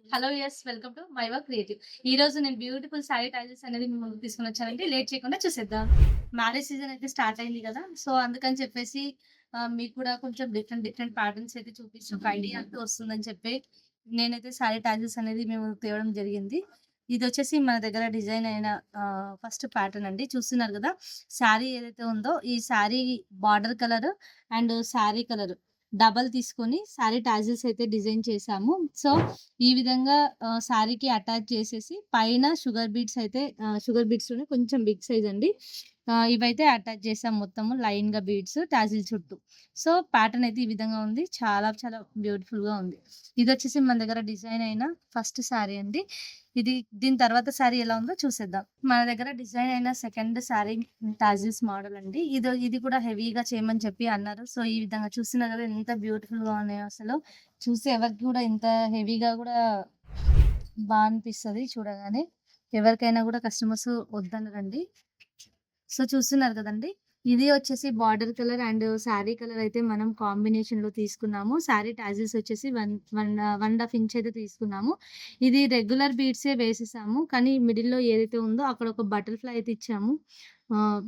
Hello yes. Welcome to my work creative. ఈరోజు నేను beautiful sorry tailors అనేది మీ ముందుకు తీసుకొనొచ్చానండి. లేట్ చేయకుండా చూసేద్దాం. మ్యారేజ్ సీజన్ అయితే స్టార్ట్ అయింది గదా! సో, అందుకని చెప్పేసి మీకు కూడా కొంచెం డిఫరెంట్ డిఫరెంట్ ప్యాటర్న్స్ అయితే చూపించి ఒక ఐడియా అంటూ వస్తుందని చెప్పి నేనైతే సారీ టైలర్స్ అనేది మేము తేవడం జరిగింది. ఇదొచ్చేసి మన దగ్గర డిజైన్ అయిన ఫస్ట్ ప్యాటర్న్ అండి. చూస్తున్నారు గదా! శారీ ఏదైతే ఉందో ఈ sari border colour and sari colour double తీసుకొని శారీ టాజిల్స్ అయితే డిజైన్ చేశాము. సో, ఈ విధంగా శారీకి అటాచ్ చేసేసి పైన షుగర్ బీడ్స్‌లోనే కొంచెం బిగ్ సైజ్ అండి. ఇవైతే అటాచ్ చేసాం మొత్తము లైన్‌గా బీడ్స్ టాజిల్ చుట్టూ. సో, ప్యాటర్న్ అయితే ఈ విధంగా ఉంది. చాలా చాలా బ్యూటిఫుల్‌గా ఉంది. ఇదొచ్చేసి మన దగ్గర డిజైన్ అయిన ఫస్ట్ శారీ అండి. దీని తర్వాత శారీ ఎలా ఉందో చూసేద్దాం. మన దగ్గర డిజైన్ అయిన సెకండ్ శారీ టాజిల్స్ మోడల్ అండి. ఇది కూడా హెవీగా చేయమని చెప్పి అన్నారు. సో, ఈ విధంగా చూస్తున్నారు కదా ఎంత బ్యూటిఫుల్‌గా ఉన్నాయో అసలు. చూస్తే ఎవరికి గూడా ఇంత హెవీగా గూడా అనిపిస్తది చూడగానే. ఎవరికైనా గూడా కస్టమర్స్ వద్దనరండి. సో, చూస్తున్నారు గదండీ! ఇది వచ్చేసి border colour and sari colour అయితే మనం కాంబినేషన్‌లో తీసుకున్నాము. శారీ టాజిల్స్ వచ్చేసి 1 ½ ఇంచ్ అయితే తీసుకున్నాము. ఇది రెగ్యులర్ బీడ్సే వేసేసాము. కానీ మిడిల్‌లో ఏదైతే ఉందో అక్కడ ఒక బటర్‌ఫ్లై అయితే ఇచ్చాము. ఆహ్,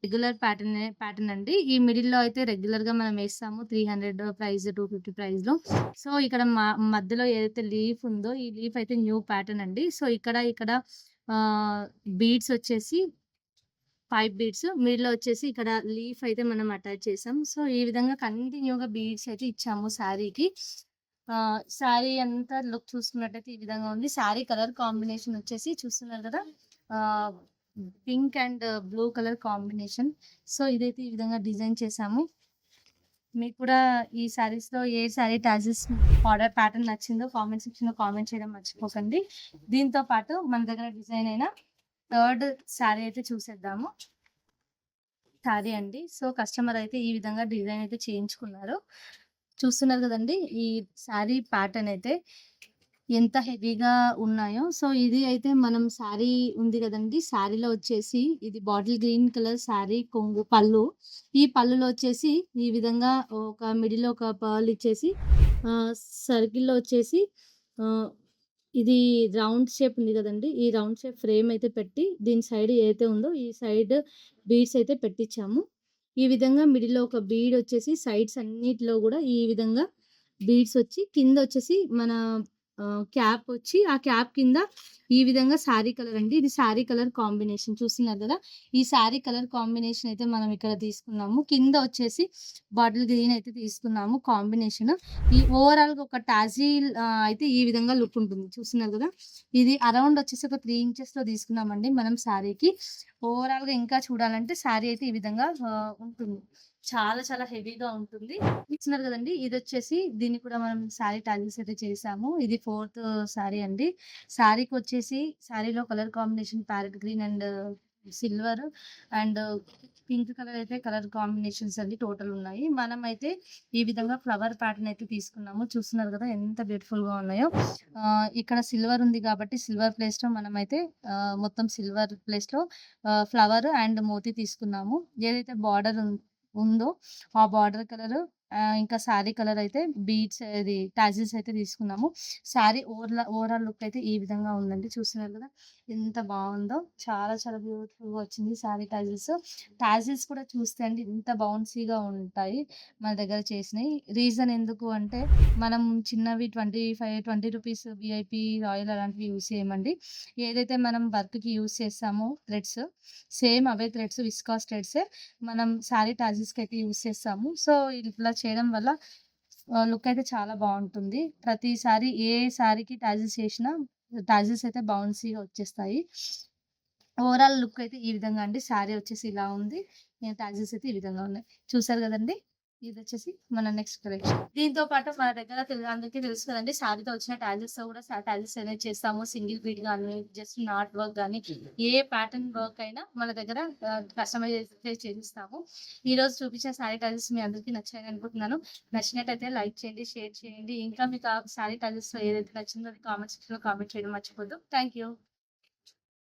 రెగ్యులర్ ప్యాటర్న్ అండి. ఈ మిడిల్‌లో అయితే రెగ్యులర్‌గా మనం ఏస్తాము. 300 ప్రైస్, 250 ప్రైస్‌లో. సో, ఇక్కడ మధ్యలో ఏదైతే లీఫ్ ఉందో, ఈ లీఫ్ అయితే న్యూ ప్యాటర్న్ అండి. సో, ఇక్కడ ఆహ్, బీడ్స్ వచ్చేసి 5 బీడ్స్. మిడిల్‌లో వచ్చేసి ఇక్కడ లీఫ్ అయితే మనం అటాచ్ చేసాం. సో, ఈ విధంగా కంటిన్యూ‌గా బీడ్స్ అయితే ఇచ్చాము శారీకి. శారీ అంతా లుక్ చూసుకున్నట్టయితే ఈ విధంగా ఉంది. శారీ కలర్ కాంబినేషన్ వచ్చేసి చూస్తున్నారు కదా! ఆహ్, pink and blue colour combination. So, ఇదైతే ఈ విధంగా డిజైన్ చేసాము. మీకు కూడా ఈ శారీస్‌లో ఏ శారీ టాజిల్స్ ఆర్డర్ ప్యాటర్న్ నచ్చిందో కామెంట్ సెక్షన్‌లో కామెంట్ చేయడం మర్చిపోకండి. దీంతో పాటు మన దగ్గర డిజైన్ అయిన థర్డ్ శారీ అయితే చూసేద్దాము. శారీ అండి. సో, కస్టమర్ అయితే ఈ విధంగా డిజైన్ అయితే చేయించుకున్నారు. చూస్తున్నారు కదండీ! ఈ శారీ ప్యాటర్న్ అయితే ఎంత హెవీగా ఉన్నాయో. సో, ఇది అయితే మనం శారీ ఉంది గదండీ! శారీలో వచ్చేసి ఇది బాటిల్ గ్రీన్ కలర్ శారీ కొంగు పళ్ళు. ఈ పళ్ళులో వచ్చేసి ఈ విధంగా ఒక మిడిల్‌లో ఒక పర్ల్ ఇచ్చేసి ఆహ్, సర్కిల్‌లో వచ్చేసి ఆహ్, ఇది రౌండ్ షేప్ ఉంది గదండీ! ఈ రౌండ్ షేప్ ఫ్రేమ్ అయితే పెట్టి దీని సైడ్ ఏదైతే ఉందో ఈ సైడ్ బీడ్స్ అయితే పెట్టించాము. ఈ విధంగా మిడిల్‌లో ఒక బీడ్ వచ్చేసి సైడ్స్ అన్నిట్లో గూడా ఈ విధంగా బీడ్స్ వచ్చి కిందొచ్చేసి మన క్యాప్ వచ్చి ఆ క్యాప్ కింద ఈ విధంగా శారీ కలర్ అండి. ఇది శారీ కలర్ కాంబినేషన్ చూస్తున్నారు గదా! ఈ శారీ కలర్ కాంబినేషన్ అయితే మనం ఇక్కడ తీసుకున్నాము. కింద వచ్చేసి బాటిల్ గ్రీన్ అయితే తీసుకున్నాము కాంబినేషన్. ఈ ఓవరాల్‌గా ఒక టాజిల్ అయితే ఈ విధంగా లుక్ ఉంటుంది. చూస్తున్నారు గదా! ఇది అరౌండ్ వచ్చేసి ఒక 3 ఇంచెస్‌లో తీసుకున్నామండి మనం శారీకి. ఓవరాల్‌గా ఇంకా చూడాలంటే శారీ అయితే ఈ విధంగా ఉంటుంది. చాలా చాలా హెవీగా ఉంటుంది. చూస్తున్నారు గదండీ! ఇదొచ్చేసి దీన్ని కూడా మనం శారీ టాజిల్స్ అయితే చేసాము. ఇది ఫోర్త్ శారీ అండి. శారీకొచ్చేసి శారీలో colour combination parrot green and silver and pink colour అయితే కలర్ కాంబినేషన్స్ అండి టోటల్ ఉన్నాయి. మనమైతే ఈ విధంగా ఫ్లవర్ ప్యాటర్న్ అయితే తీసుకున్నాము. చూస్తున్నారు గదా! ఎంత బ్యూటిఫుల్‌గా ఉన్నాయో. ఇక్కడ సిల్వర్ ఉంది కాబట్టి సిల్వర్ ప్లేస్‌లో మనమైతే మొత్తం సిల్వర్ ప్లేస్‌లో ఫ్లవర్ అండ్ మోతీ తీసుకున్నాము. ఏదైతే బార్డర్ ఉందో ఆ బార్డర్ కలరు ఇంకా శారీ కలర్ అయితే బీడ్స్ ఇది టాజిల్స్ అయితే తీసుకున్నాము. శారీ ఓవరాల్ లుక్ అయితే ఈ విధంగా ఉందండి. చూస్తున్నారు కదా! ఎంత బావుందో. చాలా చాలా బ్యూటిఫుల్‌గా వచ్చింది శారీ టాజిల్స్. టాజిల్స్ కూడా చూస్తే అండి ఇంత బౌన్సీగా ఉంటాయి మన దగ్గర చేసినయి. రీజన్ ఎందుకు అంటే మనం చిన్నవి 20 రూపీస్ వీఐపీ, రాయల్ అలాంటివి యూజ్ చేయమండి. ఏదైతే మనం వర్క్‌కి యూజ్ చేస్తామో థ్రెడ్స్ సేమ్ అవే థ్రెడ్స్ విస్కాస్ థ్రెడ్సే మనం శారీ టాజిల్స్‌కయితే యూజ్ చేస్తాము. సో, ఇట్లా చేయడం వల్ల లుక్ అయితే చాలా బావుంటుంది. ప్రతిసారి ఏ శారీకి టాజిల్స్ చేసినా టాజిల్స్ అయితే బౌన్సీగా వచ్చేస్తాయి. ఓవరాల్ లుక్ అయితే ఈ విధంగా అండి. శారీ వచ్చేసి ఇలా ఉంది. టాజిల్స్ అయితే ఈ విధంగా ఉన్నాయి. చూసారు గదండీ! ఇదొచ్చేసి మన నెక్స్ట్ కలెక్షన్. దీంతో పాటు మన దగ్గర అందరికీ తెలుసు కదండీ! శారీతో వచ్చిన టాజిల్స్‌తో కూడా టాజిల్స్ అనేది చేస్తాము. సింగిల్ బీడ్ గాని, జస్ట్ నాట్ వర్క్ గాని, ఏ ప్యాటర్న్ వర్క్ అయినా మన దగ్గర కస్టమైజ్ చేసిస్తాము. ఈరోజు చూపించిన శారీ టాజిల్స్ మీ అందరికీ నచ్చాయని అనుకుంటున్నాను. నచ్చినట్టయితే లైక్ చేయండి, షేర్ చేయండి. ఇంకా మీకు ఆ శారీ టాజిల్స్‌లో ఏదైతే నచ్చిందో అది కామెంట్ సెక్షన్‌లో కామెంట్ చేయడం మర్చిపోద్దు. Thank you.